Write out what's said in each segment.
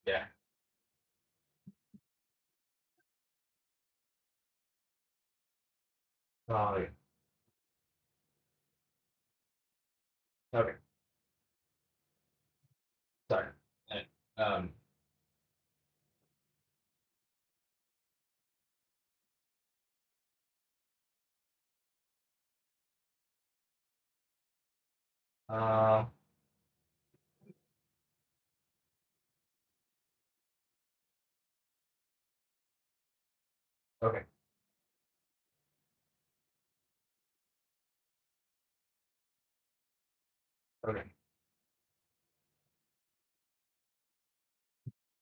Yeah. Oh, okay. Sorry. Um, uh, okay. Okay.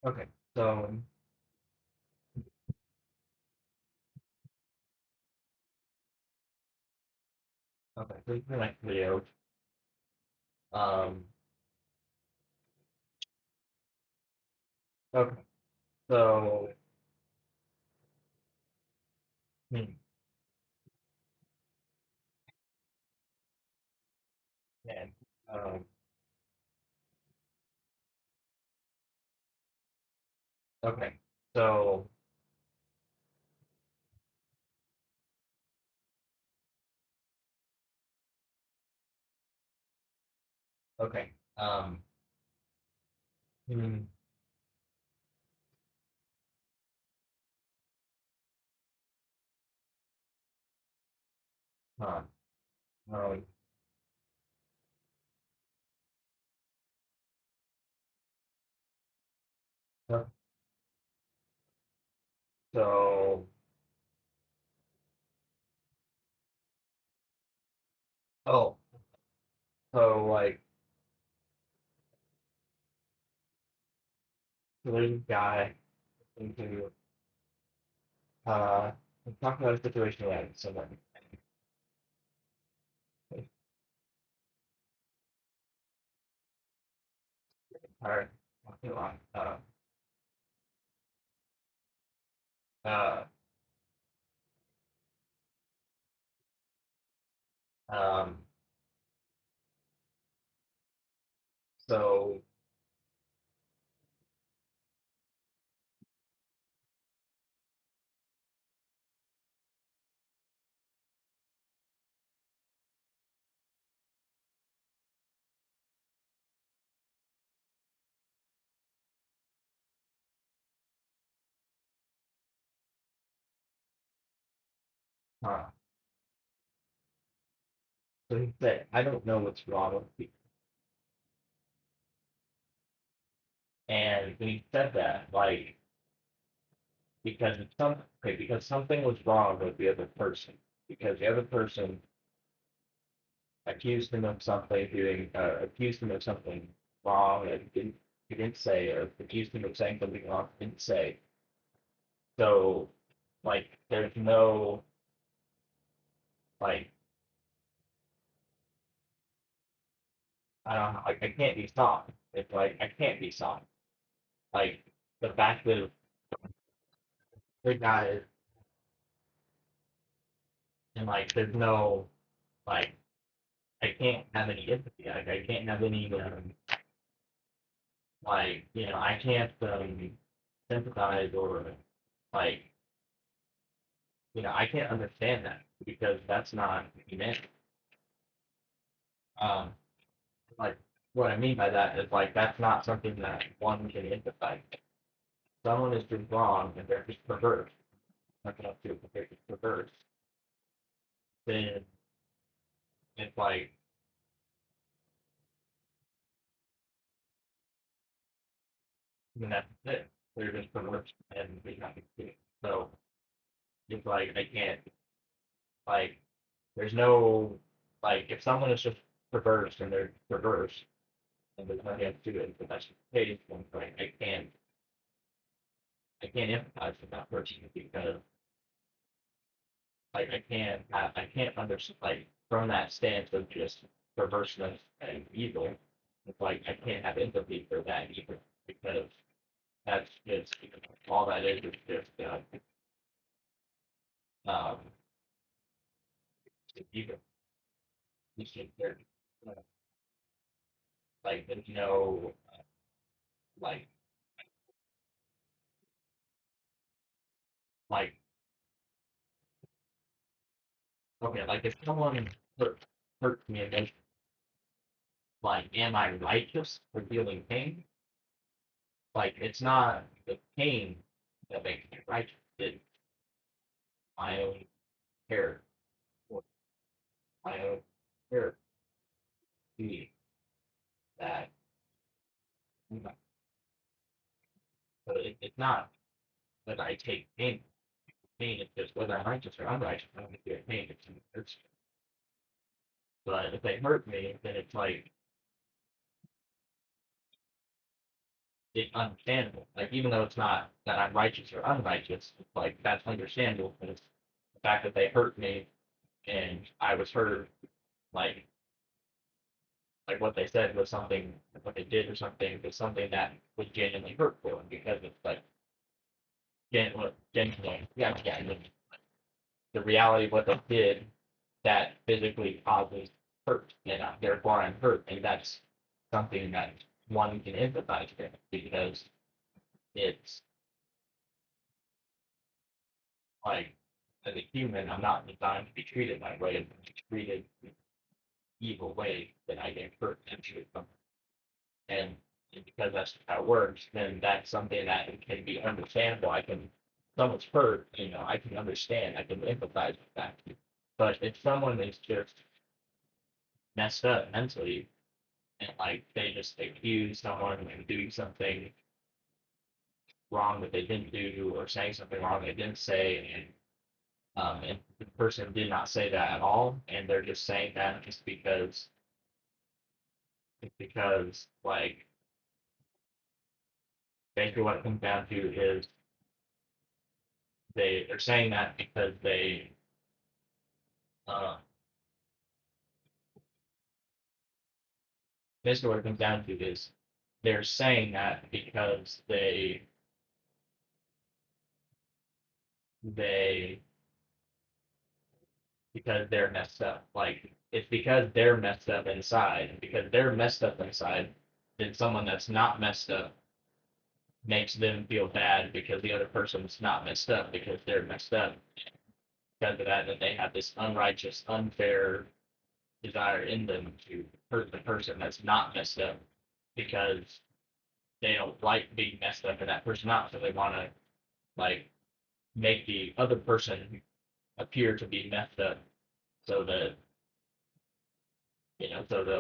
Okay. So, okay. So, for like video, um, okay. So, hmm, man, um, okay. So, okay. Hmm, huh, um, so, so, oh, so like, so there's a guy into, I'm talking about a situation like someone, or, uh, um, so, uh, so he said, I don't know what's wrong with me. And when he said that, like, because something was wrong with the other person, because the other person accused him of something wrong and he didn't say, or accused him of saying something wrong, didn't say. So, like, there's no, like, I don't know, like, I can't be soft. It's like, I can't be soft. Like, the fact that the guy, and, like, there's no, like, I can't have any empathy. Like, I can't have any, like, I can't, sympathize or, like, I can't understand that because that's not humanity. Um, like, what I mean by that is, like, that's not something that one can empathize. Someone is just wrong and they're just perverse. Not gonna do, but they're just perverse. Then it's like, that's it. They're just perverse and we have to do it. So it's like, I can't, like, there's no, like, if someone is just perverse and they're perverse and there's nothing else to it, but that's just the case, then it's like, I can't empathize with that person because like I can't understand like from that stance of just perverseness and evil. It's like I can't have empathy for that either because that's just all that is just um evil. You should there like there's no like like okay, like if someone hurt me and like, am I righteous for feeling pain? Like, it's not the pain that makes me righteous. It's my own care, or my own care duty that, you know, so it's not that I take pain. Pain is just whether I'm righteous or unrighteous. I don't feel pain. It's but if they hurt me, then it's like it's understandable. Like even though it's not that I'm righteous or unrighteous, it's like that's understandable because the fact that they hurt me and I was hurt, like what they said was something, what they did or something was something that was genuinely hurtful, and because it's like genuinely, yeah, the reality of what they did that physically causes hurt, and therefore I'm hurt, and that's something that one can empathize with because it's like as a human, I'm not designed to be treated that way, and be treated evil way that I get hurt potentially from. And because that's how it works, then that's something that can be understandable. I can, someone's hurt, I can understand, I can empathize with that. But if someone is just messed up mentally and like they just accuse someone of doing something wrong that they didn't do or saying something wrong they didn't say, and the person did not say that at all, and they're just saying that just because like basically what it comes down to is they're saying that because uh, basically what it comes down to is they're saying that because they because they're messed up. Like it's because they're messed up inside, and because they're messed up inside, then someone that's not messed up makes them feel bad because the other person's not messed up because they're messed up. Because of that, they have this unrighteous, unfair desire in them to hurt the person that's not messed up because they don't like being messed up and that person not, so they want to like make the other person appear to be messed up so that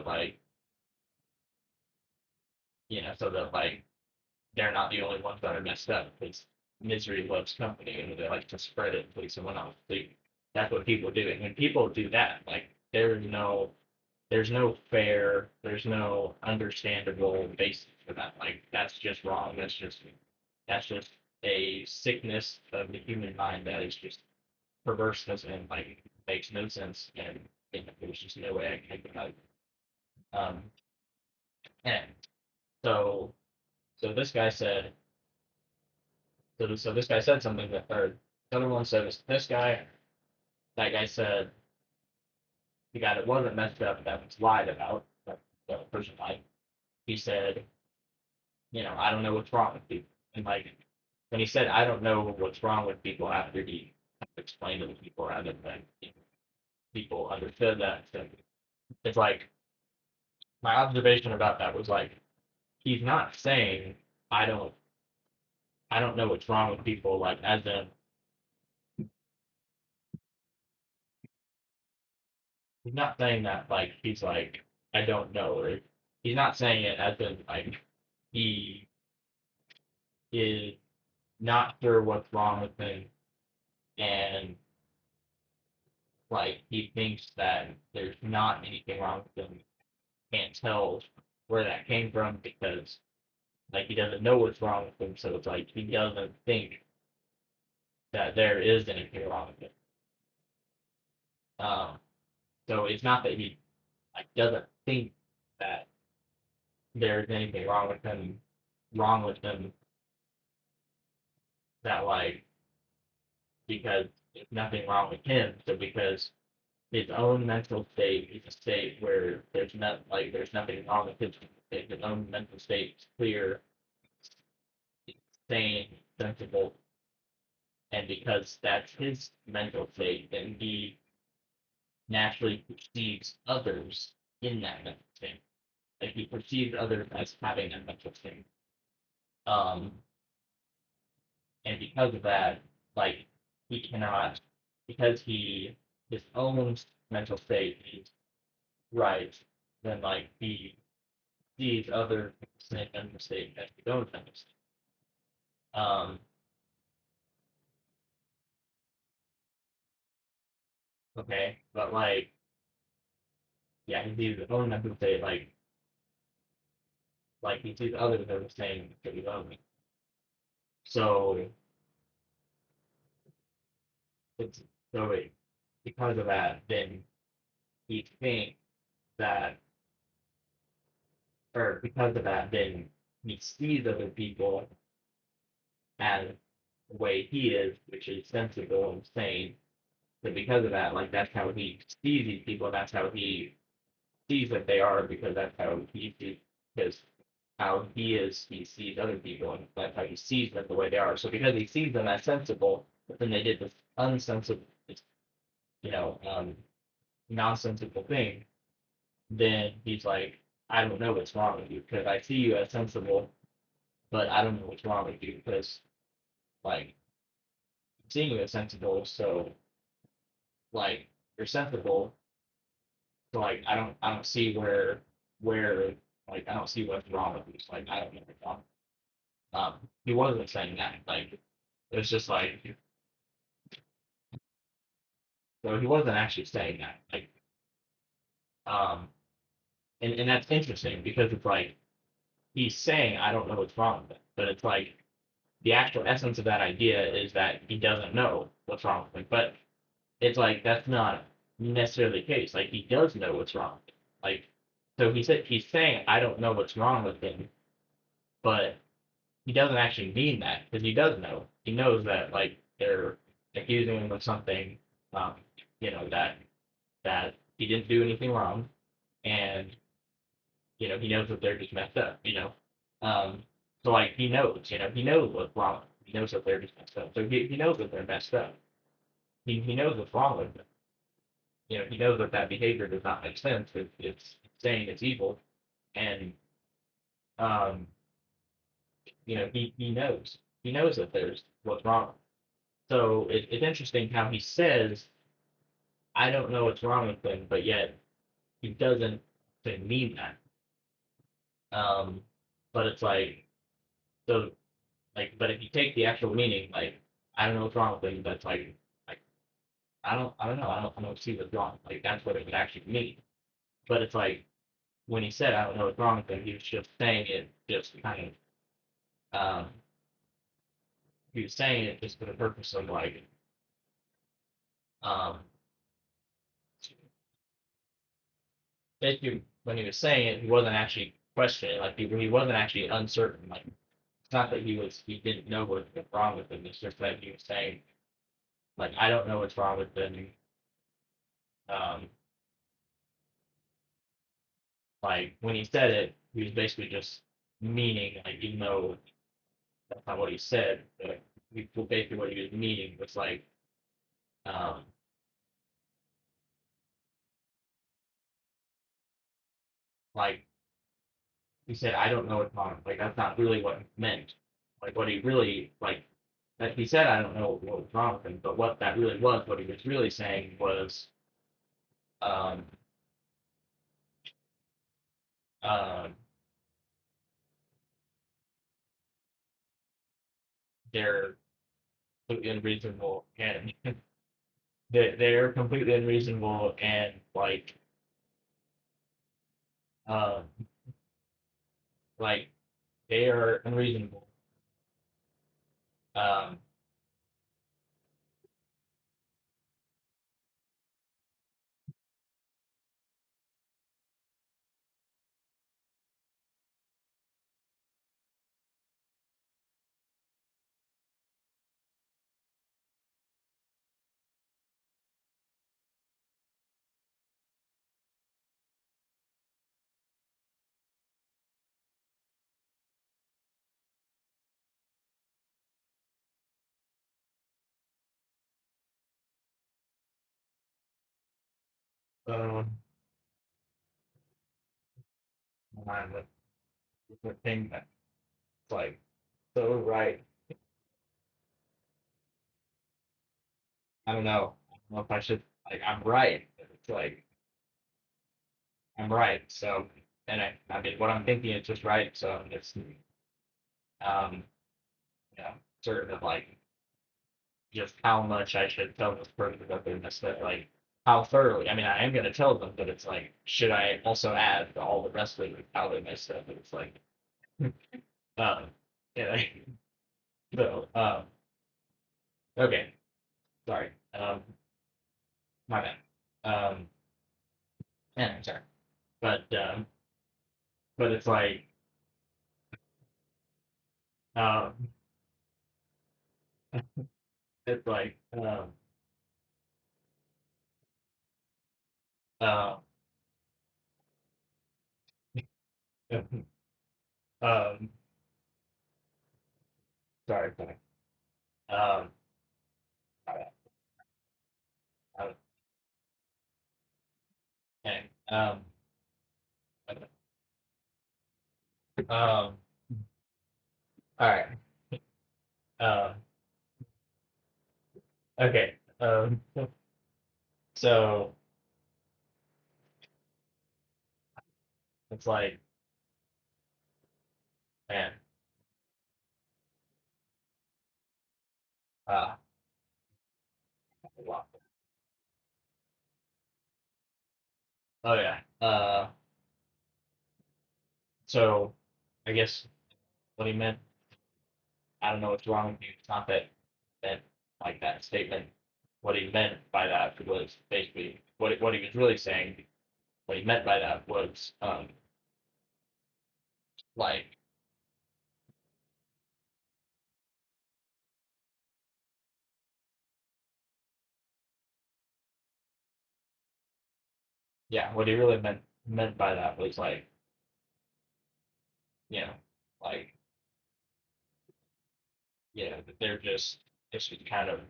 like so that like they're not the only ones that are messed up because misery loves company and they like to spread it to someone else. That's what people do. And when people do that, like there's no fair, there's no understandable basis for that. Like that's just wrong. That's just a sickness of the human mind that is just perverseness and like makes no sense and there's just no way I can think about it. Um, and so so this guy said so this guy said something that or the other one said this guy that guy said the guy that wasn't messed up that was lied about that the person lied he said I don't know what's wrong with people and like when he said I don't know what's wrong with people after he explained it to people rather than people understood that so it's like my observation about that was like he's not saying I don't I don't know what's wrong with people like as in he's not saying that like he's like I don't know or he's not saying it as in like he is not sure what's wrong with him and like he thinks that there's not anything wrong with him can't tell where that came from because like he doesn't know what's wrong with him so it's like he doesn't think that there is anything wrong with him um so it's not that he like doesn't think that there's anything wrong with him that like because there's nothing wrong with him so because his own mental state is a state where there's nothing wrong with his own mental state is clear, sane, sensible, and because that's his mental state, then he naturally perceives others in that mental state. Like he perceives others as having that mental state. Um, and because of that, like he cannot, because he his own mental state is right, then like he sees other same mental state as his own mental state. Okay, but like yeah, he sees his own mental state like he sees others as the same as his own. So it's so it, because of that, then he thinks that, or because of that, then he sees other people as the way he is, which is sensible and sane. So because of that, like that's how he sees these people. That's how he sees that they are, because that's how he sees, because how he is, he sees other people, and that's how he sees them the way they are. So because he sees them as sensible, but then they did this unsensible, you know, nonsensical thing, then he's like, I don't know what's wrong with you because I see you as sensible, but I don't know what's wrong with you because like I'm seeing you as sensible, so like you're sensible, so like I don't see where like I don't see what's wrong with you. So, like I don't know what's wrong. He wasn't saying that. Like it's just like so he wasn't actually saying that. Like um and that's interesting because it's like he's saying I don't know what's wrong with it, but it's like the actual essence of that idea is that he doesn't know what's wrong with it. But it's like that's not necessarily the case. Like he does know what's wrong. Like so he said he's saying I don't know what's wrong with him, but he doesn't actually mean that because he does know. He knows that like they're accusing him of something, um, that he didn't do anything wrong, and he knows that they're just messed up. Um, so like he knows what's wrong. He knows that they're just messed up. So he knows that they're messed up. He knows what's wrong with them. He knows that that behavior does not make sense. It's saying it's evil, and um, he knows that there's what's wrong. So it's interesting how he says, "I don't know what's wrong with them," but yet he doesn't mean that. Um, but it's like so like, but if you take the actual meaning, like, I don't know what's wrong with them, that's like I don't know, I don't see what's wrong. Like that's what it would actually mean. But it's like when he said I don't know what's wrong with them, he was just saying it just kind of he was saying it just for the purpose of like um basically when he was saying it, he wasn't actually questioning, like he wasn't actually uncertain. Like it's not that he didn't know what was wrong with him. It's just that he was saying like I don't know what's wrong with them. Um, like when he said it, he was basically just meaning like even though that's not what he said, but basically what he was meaning was um like he said I don't know what's wrong. Like that's not really what he meant. Like what he really like he said I don't know what was wrong with him, but what that really was, what he was really saying was um um they're completely unreasonable and they're completely unreasonable and um like they are unreasonable. Um Um, man, the thing that's like so right. I don't know. I don't know if I should like I'm right. It's like I'm right. So and I mean what I'm thinking is just right. So it's um yeah, certain of like just how much I should tell this person that they missed it, like how thoroughly. I mean, I am gonna tell them, but it's like, should I also add all the rest of it, how they missed it? It's like, um, yeah. So, okay, sorry, my bad. Yeah, sorry, but it's like, um, it's like, uh, um, sorry. Um, my bad. Okay, all right, um, okay, so it's like, man, uh, wow. Oh yeah. So I guess what he meant, I don't know what's wrong with you. It's not that meant like that statement. What he meant by that was basically what he was really saying. What he meant by that was like yeah, what he really meant by that was like you know like that they're just it's just kind of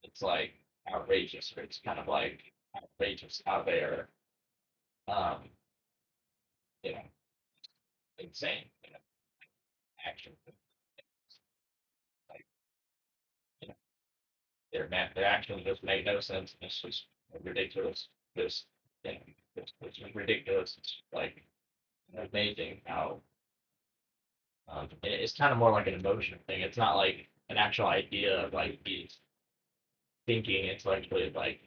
it's like outrageous or it's kind of like outrageous how they're um you know insane action like you know their actions just make no sense. It's just ridiculous. Just it's just ridiculous. It's like amazing how it's kind of more like an emotion thing. It's not like an actual idea of like he's thinking intellectually of like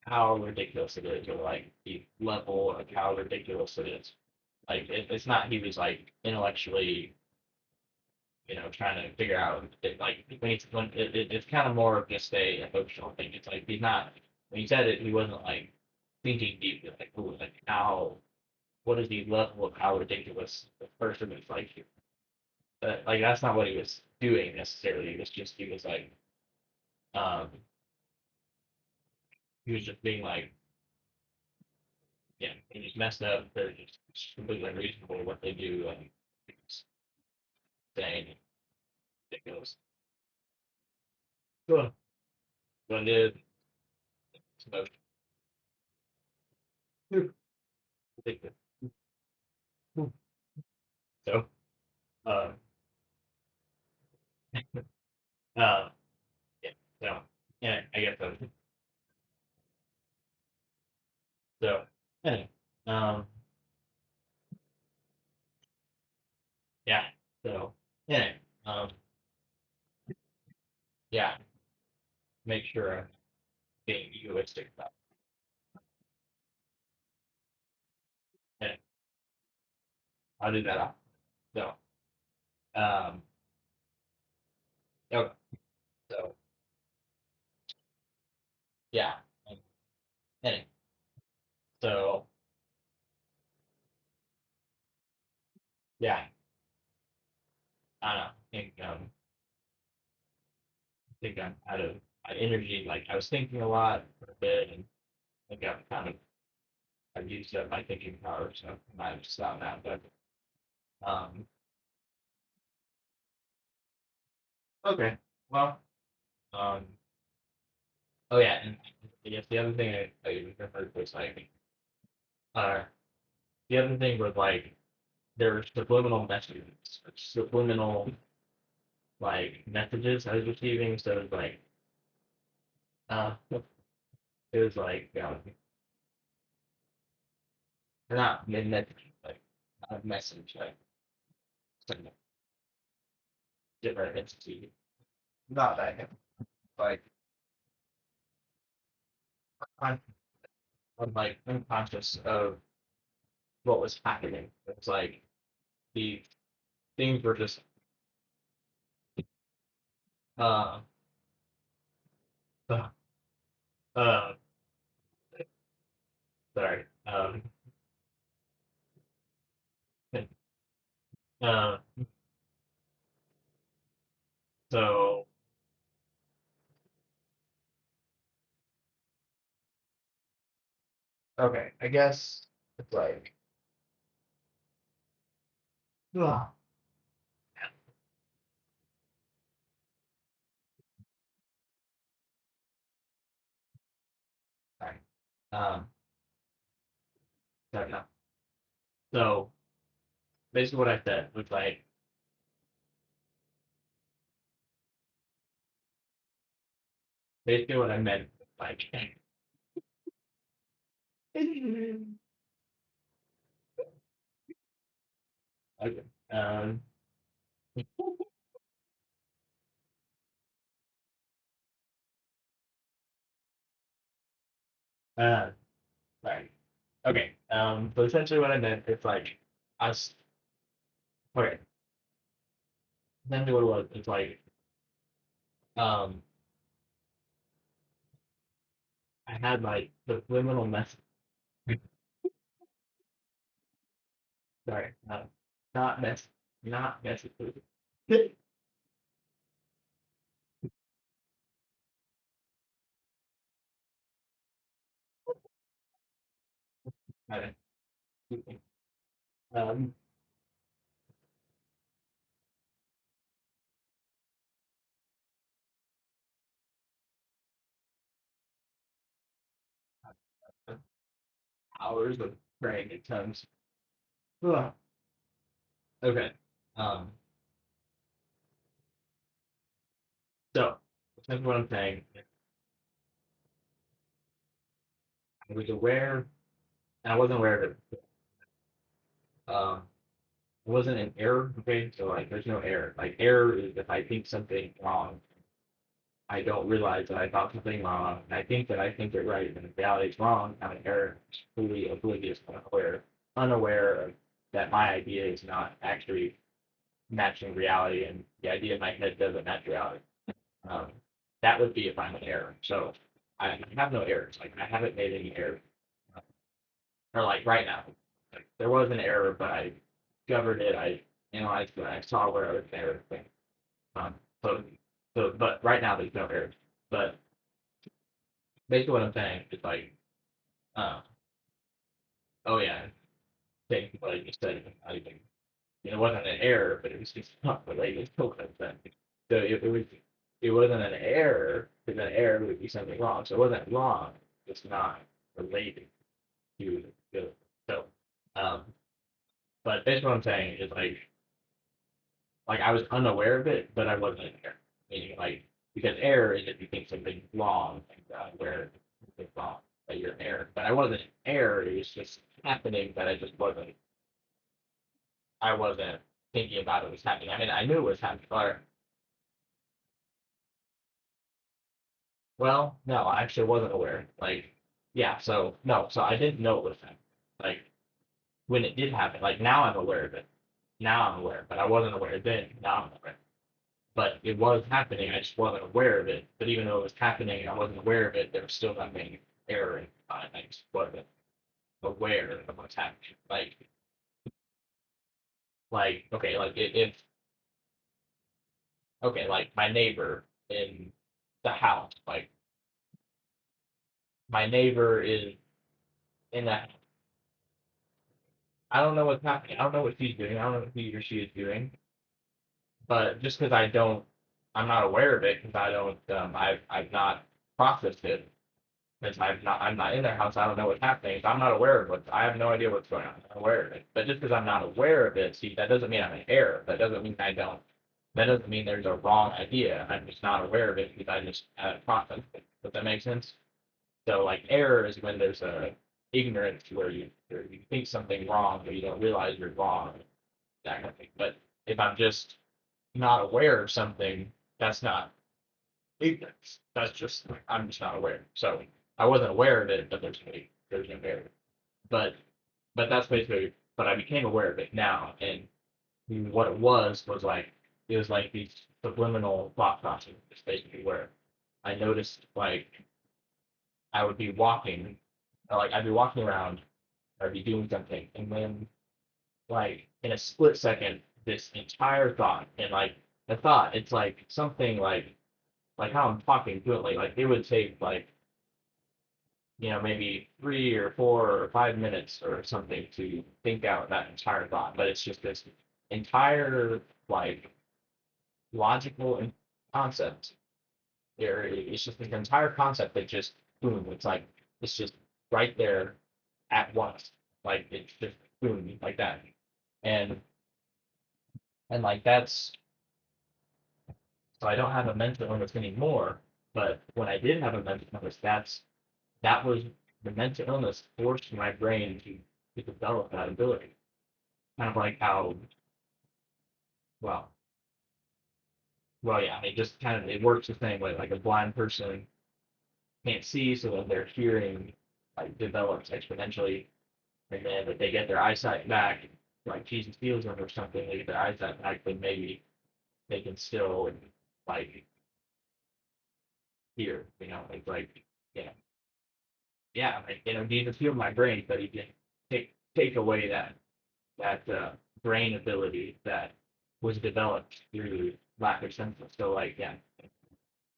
how ridiculous it is or like the level of how ridiculous it is. Like it's not he was like intellectually trying to figure out like when it's kind of more of just a emotional thing. It's like he's not when he said it, he wasn't like thinking deeply, like, ooh, like how what is the level of how ridiculous the person is like here. But like that's not what he was doing necessarily. It was just um he was just being like, yeah, they just messed up. They're just it's completely unreasonable what they do and it's insane and ridiculous. Cool. What did so ridiculous. So um uh yeah, so yeah, I guess so anyway, um yeah, so anyway, um yeah, make sure I'm being egoistic about it. Anyway, I'll do that. So okay, so yeah, um, anyway, so yeah, I don't know. I think I'm out of my energy. Like I was thinking a lot for a bit, and I think I've used up my thinking power, so I might have to stop now. But um, okay, well, um, oh yeah, and I guess the other thing I remembered was like, uh, the other thing was like, there's subliminal messages, subliminal like messages I was receiving. So it was like, it was like, or not message, like not a message, like some different entity. Not that, like I'm, I'm like unconscious of what was happening. It's like the things were just uh uh, uh sorry uh so okay, I guess it's like uh, sorry. um sorry, no. So basically what I said was like basically what I meant was like okay, um uh sorry. Okay, so essentially what I meant is like us okay, essentially what it was it's like um I had like the subliminal message. Sorry, not mess, not messages. um, hours of praying in tongues. Ugh. Okay. Um, so that's what I'm saying. I was aware, and I wasn't aware of it. It wasn't an error. Okay, so like, there's no error. Like, error is if I think something wrong, I don't realize that I thought something wrong. And I think that I think it right, and in reality it's wrong. I'm an error, fully oblivious, unaware of that my idea is not actually matching reality, and the idea in my head doesn't match reality. Um, that would be a final error. So I have no errors. Like I haven't made any errors. Or like right now, like there was an error, but I discovered it. I analyzed it. I saw where I was there. Um, so but right now there's no errors. But basically what I'm saying is like, uh, oh yeah, take what I just said. I even it wasn't an error, but it was just not related to what I'm saying. So it wasn't an error, because an error would be something wrong. So it wasn't wrong, it's not related to the so um but basically what I'm saying is like I was unaware of it, but I wasn't an error. Meaning like because error is if you think something's wrong, like where something's wrong, that you're an error. But I wasn't an error, it was just happening that I wasn't thinking about it was happening. I mean I knew it was happening, but well, no, I actually wasn't aware. Like, yeah, so no, so I didn't know it was happening. Like when it did happen, like now I'm aware of it. Now I'm aware, but I wasn't aware then. Now I'm aware. But it was happening. I just wasn't aware of it. But even though it was happening, and I wasn't aware of it. There was still nothing error in it. I just wasn't aware of what's happening. Like okay, like if okay, like my neighbor in the house, like my neighbor is in the I don't know what's happening. I don't know what she's doing. I don't know what he or she is doing. But just because I'm not aware of it because I don't, I've not processed it. because I'm not in their house. I don't know what's happening. So I'm not aware of what I have no idea what's going on. I'm not aware of it. But just because I'm not aware of it, see, that doesn't mean I'm in error. That doesn't mean I don't. That doesn't mean there's a wrong idea. I'm just not aware of it because I just haven't processed it. Does that make sense? So like error is when there's a ignorance where you think something wrong but you don't realize you're wrong, that kind of thing. But if I'm just not aware of something, that's not ignorance. That's just I'm just not aware. So I wasn't aware of it, but there's no error. But but that's basically. But I became aware of it now, and what it was like it was like these subliminal thought processes. It's basically where I noticed like I would be walking, like I'd be walking around, or be doing something, and then like in a split second, this entire thought, and like the thought, it's like something like how I'm talking fluently, like it would take like maybe 3 or 4 or 5 minutes or something to think out that entire thought, but it's just this entire like logical concept. It's just this entire concept that just boom, it's like it's just right there at once, like it's just boom like that, and like that's so I don't have a mental illness anymore. But when I did have a mental illness, that was the mental illness forced my brain to develop that ability. Kind of like how, well, yeah, I mean, just kind of it works the same way. Like a blind person can't see, so then their hearing like develops exponentially, and then if they get their eyesight back, like Jesus heals them or something, they get their eyesight back, then maybe they can still like hear, you know, yeah, like Jesus healed my brain, but he didn't take away that brain ability that was developed through lack of senses. So like yeah,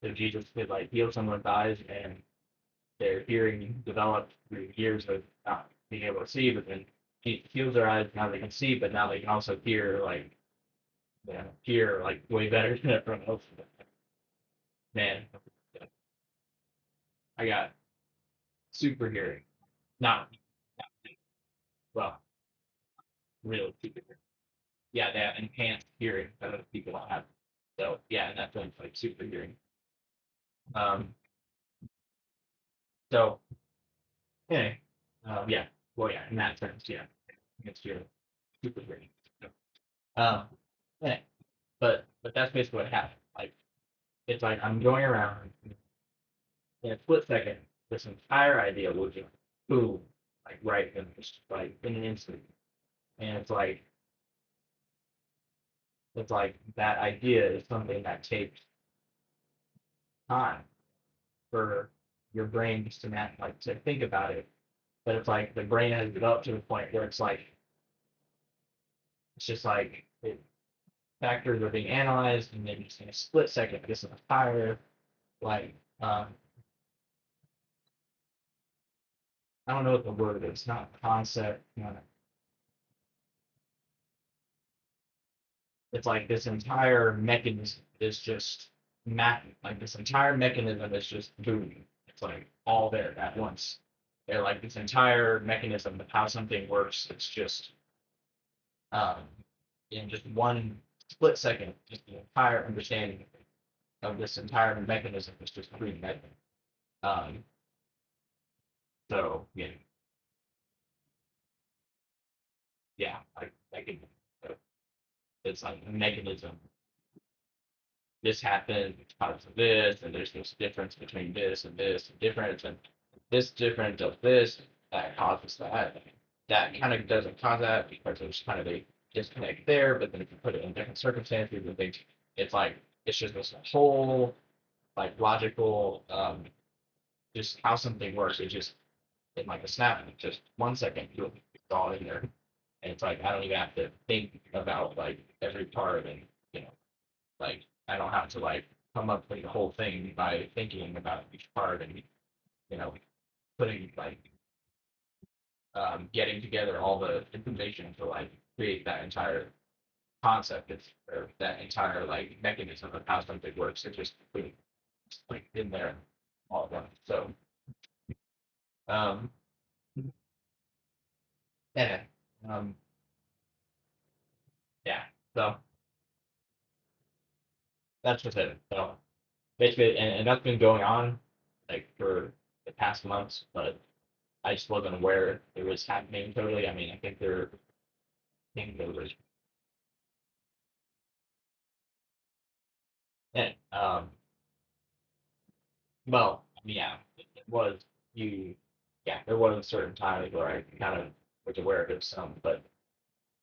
so Jesus could like heal someone's eyes and their hearing developed through years of not being able to see, but then he heals their eyes, now they can see, but now they can also hear hear like way better than everyone else. Man, I got super hearing. Not well, real super hearing. Yeah, they have enhanced hearing that other people don't have. So yeah, and that's like super hearing. Um, so yeah, yeah, well yeah, in that sense, yeah, it's your super hearing. So, yeah, but that's basically what happened. Like it's like I'm going around in a split second, this entire idea will just boom, like right in just like in an instant, and it's like that idea is something that takes time for your brain just to like to think about it. But it's like the brain has developed to the point where it's just like factors are being analyzed, and then just in a split second, this entire like I don't know what the word is. It's not concept. It's like this entire mechanism is just like this entire mechanism is just booming. It's like all there at once. They're like this entire mechanism of how something works. It's just um, in just one split second, just the entire understanding of this entire mechanism is just booming. Um, so yeah, yeah, I can. It's like a mechanism. This happened because of this, and there's this difference between this and this difference, and this difference of this that causes that. That kind of doesn't cause that because there's kind of a disconnect there, but then if you put it in different circumstances and things, it's like it's just this whole like logical just how something works. It just in like a snap, just 1 second, it's all in there. And it's like I don't even have to think about like every part and you know like I don't have to like come up with the whole thing by thinking about each part and you know putting like getting together all the information to like create that entire concept or that entire like mechanism of how something works. It just like in there all at once. So Um, yeah, um, yeah. So that's just it. So basically, and that's been going on like for the past months, but I just wasn't aware it was happening totally. I mean, I think there was, yeah, well, I mean, yeah, it was you, yeah, there was certain times where I kind of was aware of it some, but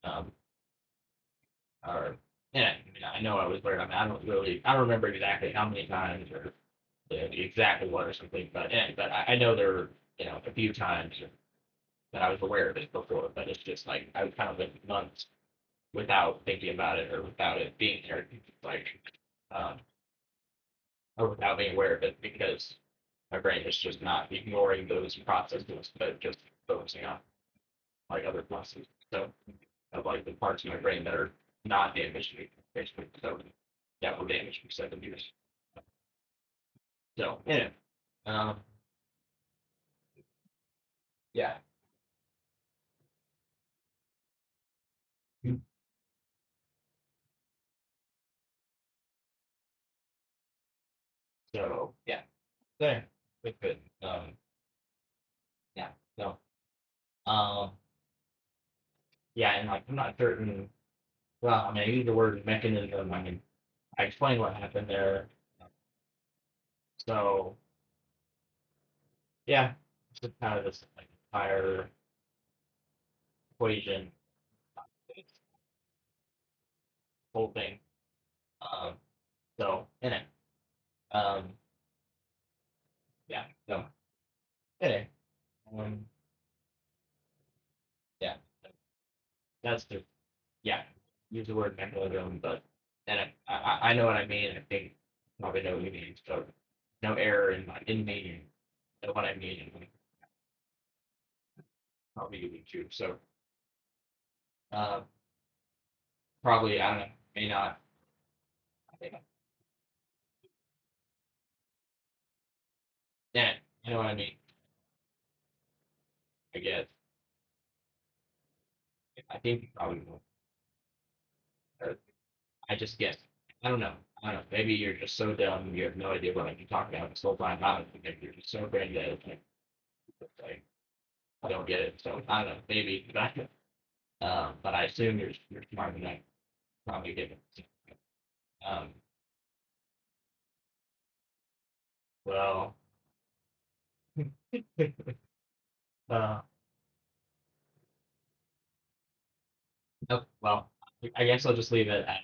um, or yeah, I mean, I know I was aware. I mean, I don't remember exactly how many times or exactly what or something, but yeah, but I know there were, a few times that I was aware of it before, but it's just like I kind of went months without thinking about it or without it being there, like, um, or without being aware of it because my brain is just not ignoring those processes, but just focusing on like other processes. So of like the parts of my brain that are not damaged, basically. So that were damaged for 7 years. So yeah, um, yeah. So yeah, there, good. Yeah. So um, yeah, and like I'm not certain. Well, I mean, I use the word mechanism. I mean, I explained what happened there. So yeah, it's just kind of this like entire equation, this whole thing. Um, so in it, um, yeah. So anyway, um, yeah, that's the yeah. Use the word mechanism, but and I know what I mean. I think you probably know what you mean. So no error in meaning. Know what I mean. And probably you would too. So um, probably I don't know. May not. I think yeah. I know what I mean. I guess. I think you probably will. Or I just guess. I don't know. I don't know. Maybe you're just so dumb you have no idea what I'm talking about this whole time. I don't know. Maybe you're just so brain dead. Like I don't get it. So I don't know. Maybe, but I assume you're smart enough to probably get it. Um, well, uh, nope, well, I guess I'll just leave it at.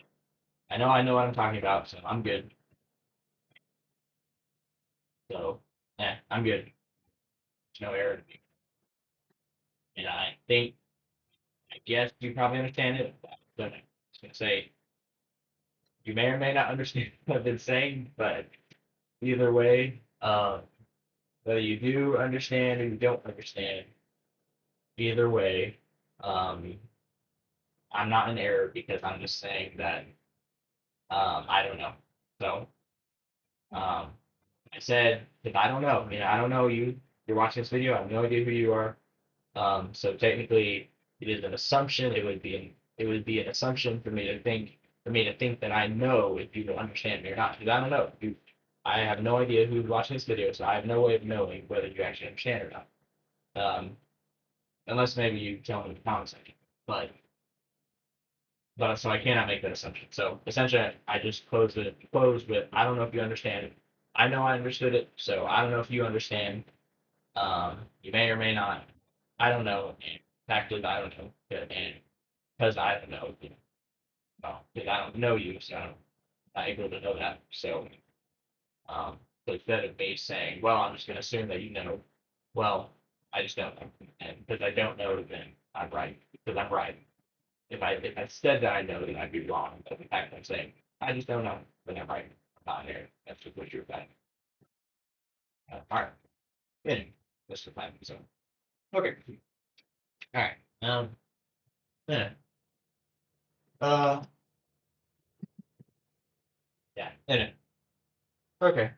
I know what I'm talking about, so I'm good. So yeah, I'm good. No error. And I think I guess you probably understand it. But I was gonna say you may or may not understand what I've been saying, but either way, whether you do understand or you don't understand, either way, um, I'm not in error because I'm just saying that I don't know. So um, I said if I don't know, I don't know you. You're watching this video. I have no idea who you are. So technically, it is an assumption. It would be an assumption for me to think that I know if you will understand me or not. Because I don't know. I have no idea who's watching this video, so I have no way of knowing whether you actually understand or not. Unless maybe you tell me in the comment section. But so I cannot make that assumption. So essentially, I just closed with I don't know if you understand it. I know I understood it, so I don't know if you understand. You may or may not. I don't know. And fact is, I don't know. And because I don't know, because I don't know you, so I'm not able to know that. So instead of me saying, well, I'm just going to assume that you know, well, I just don't know. And because I don't know, then I'm right. Because I'm right. If I said that I know, then I'd be wrong. But the fact that I'm saying I just don't know, then I'm right. I'm not there. That's just what you're saying. All right. Good. That's the plan. So okay. All right. Yeah. Uh. Yeah. Okay.